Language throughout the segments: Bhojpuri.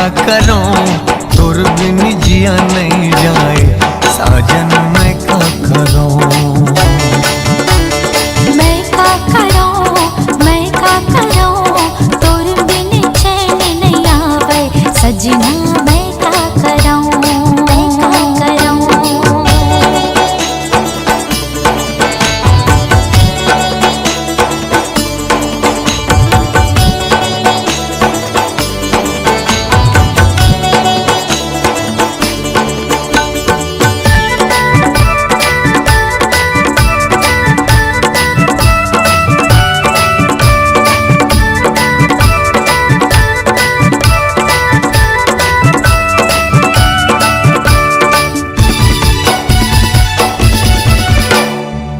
का करूं, तोर बिन जिया नहीं जाए साजन मैं का करूं। मैं का करूं, तोर बिन चैन नहीं आवे सजना मैं का करूं।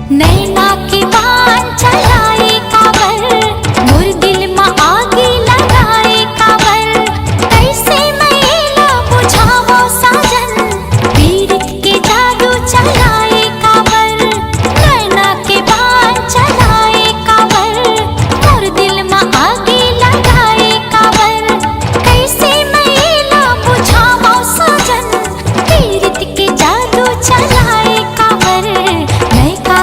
नैना की बान चलाए काबर, मोर दिल में आगे लगाए काबर। कैसे मैला बुझावो साजन, पीरित के जादू चलाए काबर। नैना के बान चलाए काबर, मोर दिल में आगे लगाए काबर। कैसे मैला बुझावो साजन, पीरित के जादू चलाए काबर। मैं का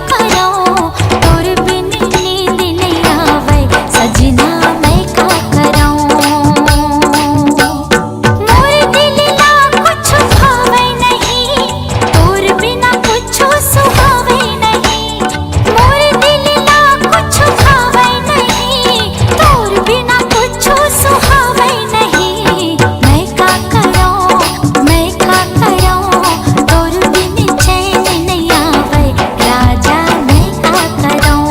करूं, तोर बिन नींद नहीं आवे सजना मैं का करूं। मोर दिल ला कुछ भावे नहीं, तोर बिना कुछ सुहावे नहीं। मोर दिल ला कुछ भावे नहीं, तोर बिना कुछ सुहावे नहीं। मैं का करूं, तोर बिन चैन नहीं आवे राजा मैं का करूं।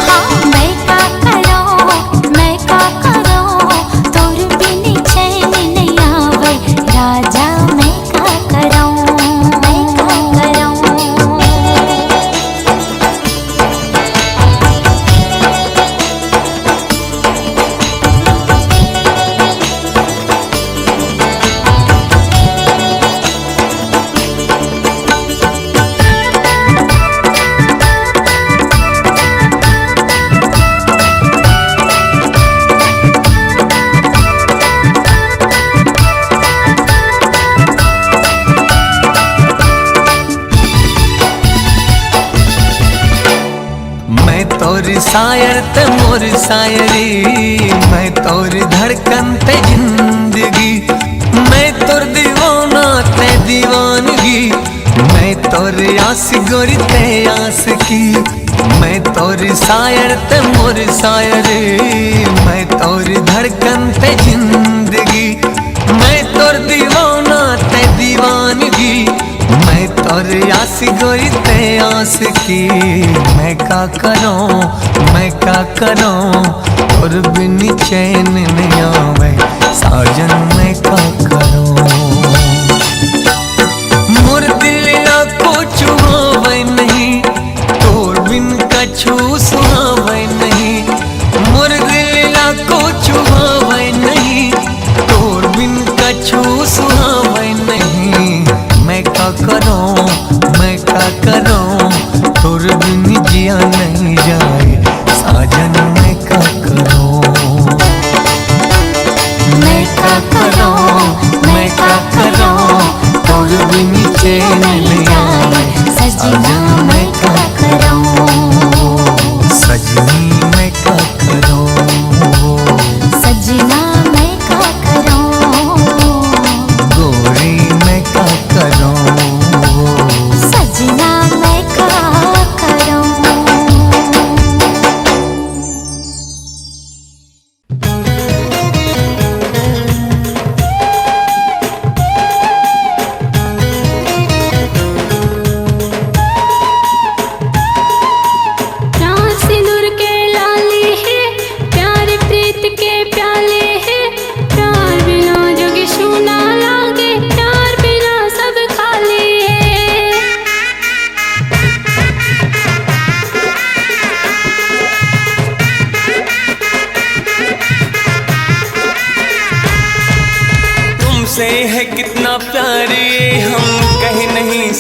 हाँ मैं का करूं, तोर बिन चैन नहीं आवे राजा मैं का करूं। मैं तोर शायर ते मोर शायरी, मैं तोर धड़कन ते जिंदगी। मैं तोर दीवाना ते दीवानगी, मैं तोर आस गोरी ते आस की। मैं तोर शायर ते मोर शायरी, मैं तोर धड़कन ते जिंदगी। मैं तोर दीवाना ते दीवानगी, मैं तोर आस गोरी ते आस की। मैं का करूं, तोर बिन चैन नहीं आवे साजन मैं का करूं। मोर दिल ला कुछ भावे नहीं, तोर बिन कछु सुहावे नहीं। मोर दिल ला कुछ भावे नहीं, तोर बिन कछु सुहावे नहीं। मैं का करूं, तोर बिन जिया नहीं जाए साजन मैं का करूं। मैं का करूं, तोर बिन चैन नहीं आवे सजना मैं का करूं।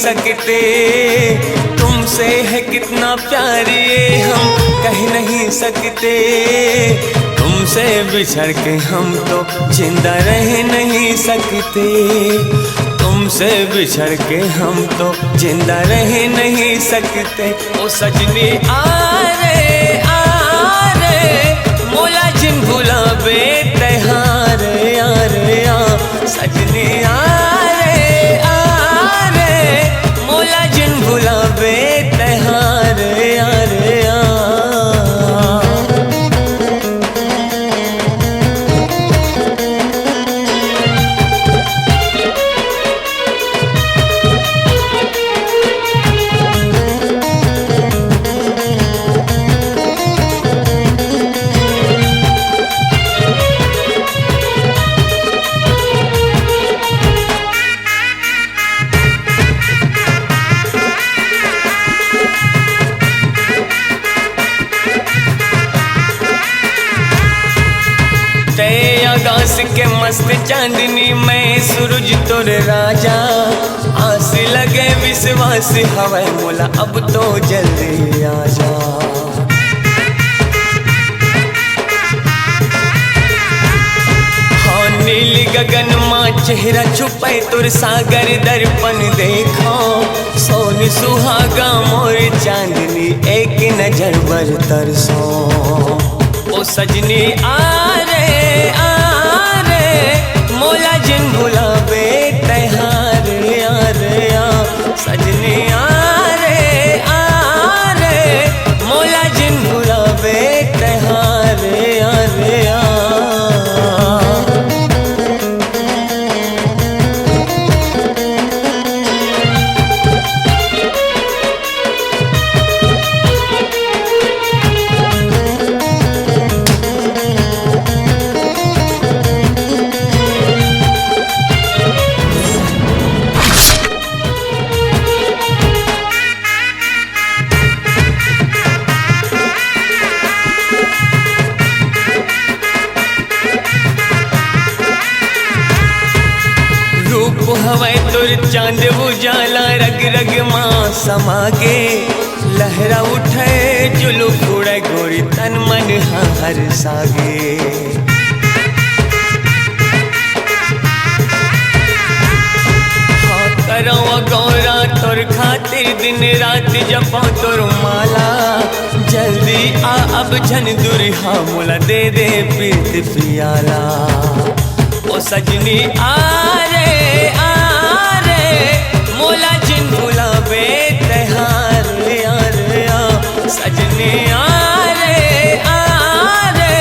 सकते। तुमसे है कितना प्यार ये हम कह नहीं सकते। तुमसे बिछड़ के हम तो जिंदा रह नहीं सकते। तुमसे बिछड़ के हम तो जिंदा रह नहीं सकते। ओ सजनी आ रे मोला जिन भुलावे तहार यार या सजनी आ रे मोला जिन भुलावे तहार यार या। आकाश के मस्त चांदनी में सूरज तोर राजा। आस लगे विश्वास हवा मोला अब तो जल्दी आजा। हाँ नील गगन माँ चेहरा छुपाए तोर सागर दर्पण देखो। सोन सुहागा मोर चांदनी एक नजर बर तरसो। ओ सजनी आ रे मोला जिन भुलावे तहार यार या सजनी आ रे मोला जिन भुलावे तहार यार या। हवाए तोर चांद उजाला रग रग माँ समागे। लहरा उठे जुलूस उड़े गोरी तन मन हर सागे। हाँ करवा गौरा तोर खातिर दिन रात जपा तोर माला। जल्दी आ अब झन दुरिहा मोला दे दे पीत पियाला। ओ सजनी आ रे मोला जिन भुलावे तहार यार या सजनी आ रे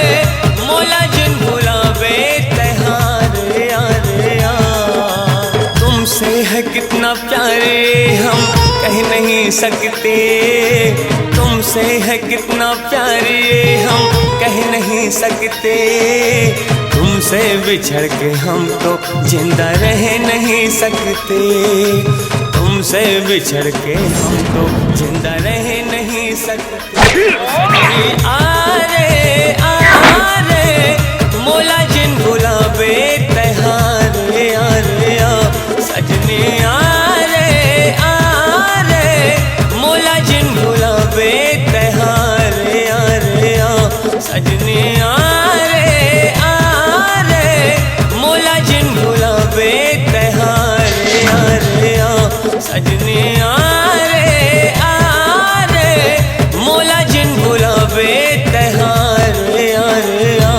मोला जिन भुलावे तहार यार या। तुमसे है कितना प्यारे हम कह नहीं सकते। तुमसे है कितना प्यारे हम कह नहीं सकते। तुमसे बिछड़ के हम तो जिंदा रह नहीं सकते। तुमसे बिछड़ के हम तो जिंदा रह नहीं सकते। आ रे मोला जिन भुलावे तहार यार या सजनी आ रे मोला जिन भुलावे तहार यार या सजनी आ मोला जिन भुलावे तहार यार या सजनी आ रे मोला जिन भुलावे तहार यार या।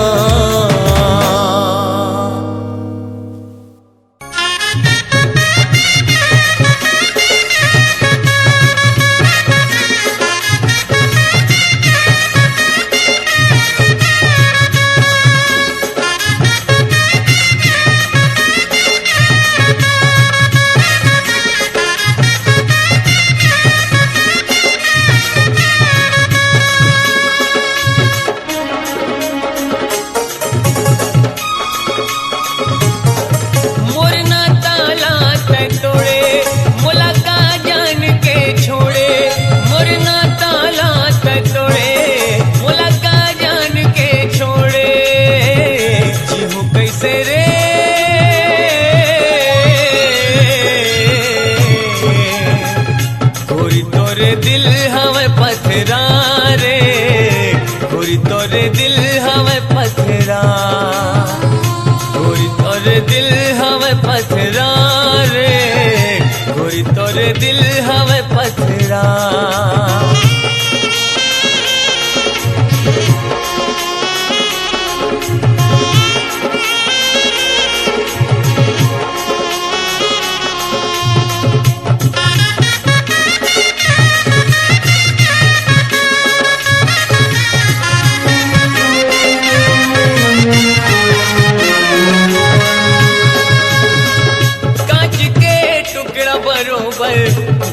दिल हवे पथरा।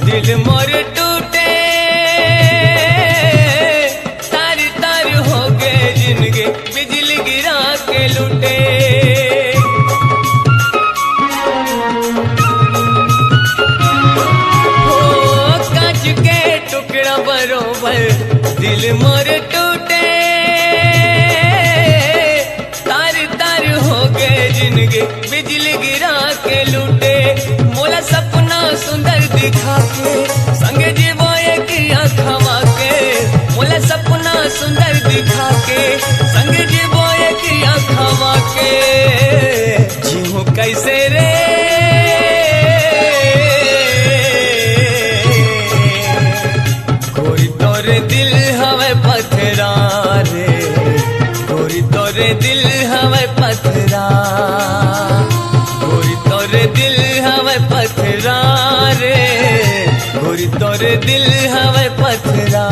दिल मोर टूटे तार तार हो गए जिनके बिजली गिरा के लूटे। हो कांच के टुकड़ा बरोबर दिल मोर टूटे तार तार हो गए जिनके बिजली गिरा के लूटे। मोला सपना सुंदर दिखा के संगे जीवो एक आँखवा के। मोला सपना सुंदर दिखा के संगे जीवो एक आँखवा के। जीवो कैसे रे गोरी तोरे दिल हवे पथरा रे। गोरी तोरे दिल हवे पथरा। गोरी तोरे दिल हवे पथरा रे। गोरी तोरे दिल हवे पथरा।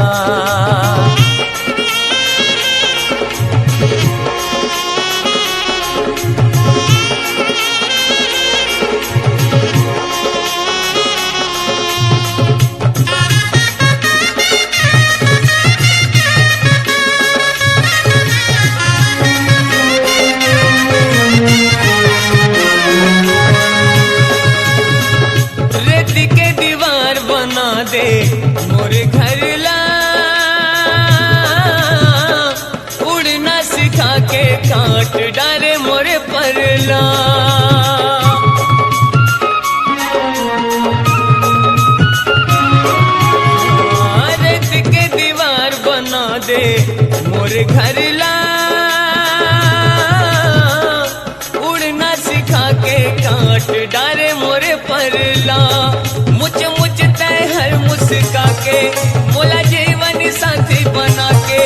दे मोरे घर ला उड़ना सिखा के काट डारे मोरे परला। रेत के दीवार बना दे मोरे घर ला उड़ना सिखा के काट डारे मोरे परला। मुझ मुझ तय हर मुस्का के मोला जीवन साथी बना के।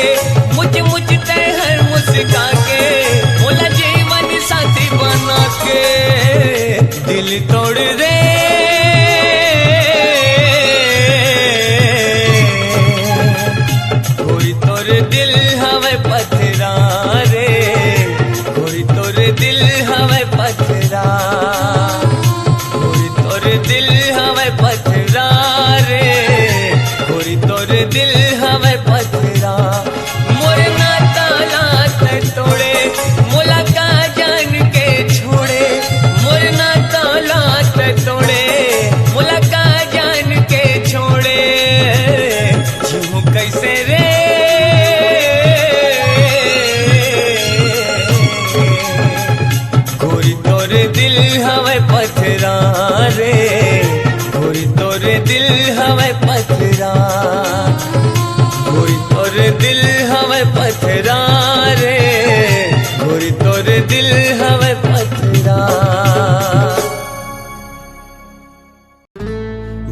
मुझ मुझ तय हर मुस्का के मोला जीवन साथी बना के। दिल तोड़ दे गोरी तोरे दिल हवे पथरा रे। गोरी तोरे दिल हवे पथरा। गोरी तोरे दिल हवे पथरा रे। गोरी तोरे दिल हवे पथरा। मोरे नाता नात तोड़े मोला का जान के छोड़े। मोरे नाता नात तोड़े मोला का जान के छोड़े। जीवो कैसे रे गोरी तोरे दिल हवे पथरा रे। गोरी तोरे दिल हवे पथरा। गोरी तोरे दिल हवे पथरा रे। गोरी तोरे दिल हवे पथरा।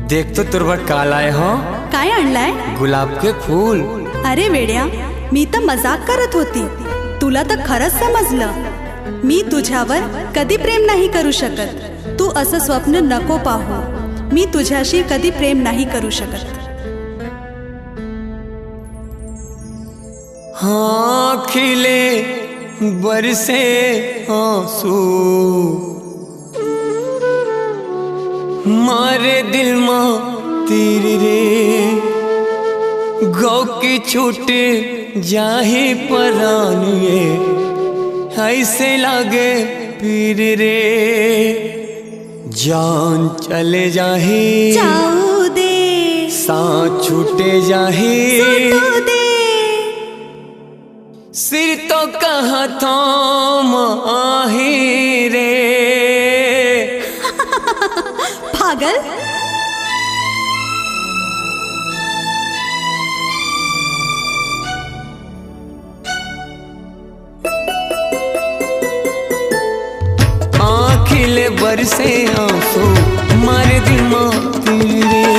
देख तो तुरबट कालाय हो काय आणलाय? गुलाब के फूल। अरे वेड्या, मी तर मजाक करत होती. तुला तर खरंच समजलं. मी तुझ्यावर कधी प्रेम नाही करू शकत. तू असं स्वप्न नको पाहू. मी तुझ्याशी कधी प्रेम नाही करू शकत. हाँ खिले बरसे आंसू मारे दिल मां तीर रे। गौ की छूटे जाही परान ये ऐसे लागे पीर रे। जान चले जाही जाऊ दे, सांस छूटे जाही सुटू दे. सिर तो कहाँ थाम आही रे। पागल. आँखिले बरसे आंसू मारे दिल मां तेरे।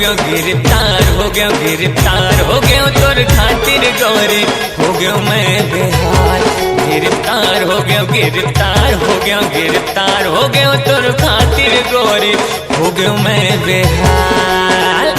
गयो गिरफ्तार हो गयो गिरफ्तार हो गयो तोर खातिर गोरी हो गयो मैं बेहाल गिरफ्तार हो गयो गिरफ्तार हो गयो गिरफ्तार हो गयो तोर खातिर गोरी हो गयो मैं बेहाल।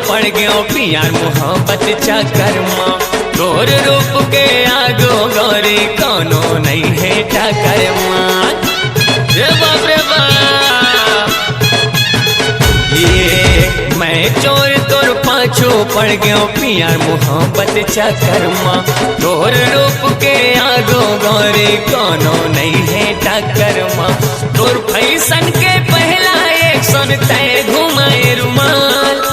पड़ गयो प्यार मोहब्बत चक्कर माँ तोर रूप के आगो गोरी कोनो नहीं है टक्कर माँ रे बाप रे बाप ये मैं चोर तोर पाछो पड़ गयो प्यार मोहब्बत चक्कर माँ तोर रूप के आगो गोरी कोनो नहीं है टक्कर माँ तोर फैशन के पहला एक सुन तय घुमाए रुमाल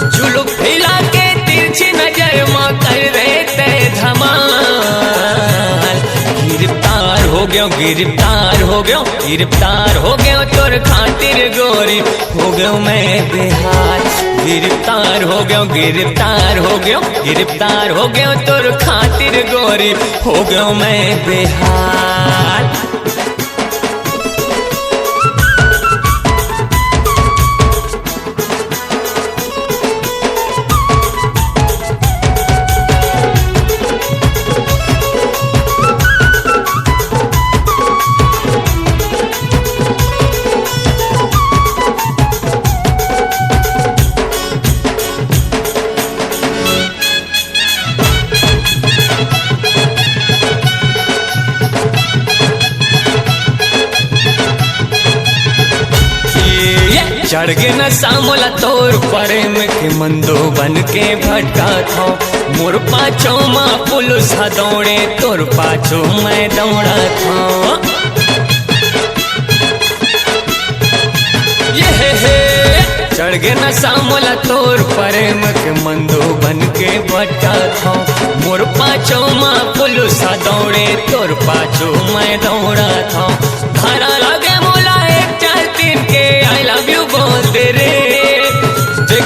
झुलुक फैला के तिरछी नजर माँ कर रहे ते धमाल गिरफ्तार हो गयो गिरफ्तार हो गयो गिरफ्तार हो गयो तोर खातिर गोरी हो गयो मैं बेहाल गिरफ्तार हो गयो गिरफ्तार हो गयो गिरफ्तार हो गयो तोर खातिर गोरी हो गयो मैं बेहाल। चढ़ के न सामोला तोर प्रेम के मंदो बन के भटका था मोर पाछो माँ पुलिस दौड़े तोर पाछो मैं दौड़ा था ये चढ़ के न सामोला तोर प्रेम के मंदो बन के भटका था मोर पाछो माँ पुलिस दौड़े तोर पाछो मैं दौड़ा था धारा लगे मोला 1 4 3 के आई लव यू बोल दे रे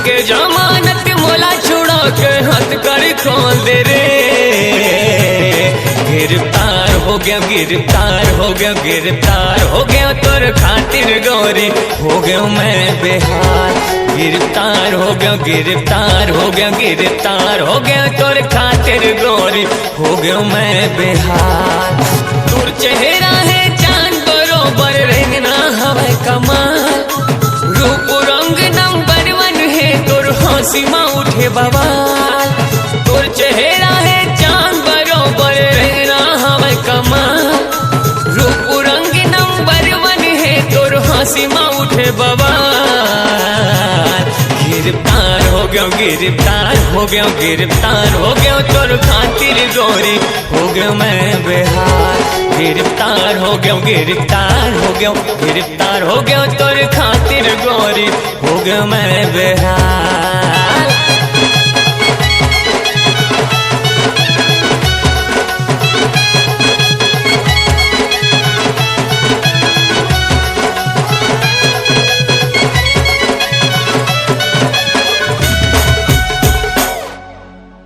के जमानत मोला छुड़ा के हाथ कर खोल दे रे गिरफ्तार हो गया गिरफ्तार हो गया गिरफ्तार हो गया तोर खातिर गोरी हो गयो मैं बेहाल गिरफ्तार हो गया गिरफ्तार हो गया गिरफ्तार हो गया तोर खातिर गोरी हो गयो मैं बेहाल तोर चेहरा है चांद बरोबर रंगना हवा कमाल रूप रंग नंबर 1 है तोर हंसी माँ उठे बवाल तोर चेहरा है चांद बरोबर रंगना हवा कमाल रूप रंग नंबर 1 है तोर हंसी माँ उठे बवाल गिरफ्तार हो गयो गिरफ्तार हो गयो गिरफ्तार हो गयो तोर खातिर गोरी हो गयो मैं बेहाल गिरफ्तार हो गयो गिरफ्तार हो गयो गिरफ्तार हो गयो तोर खातिर गोरी हो गयो मैं बेहाल।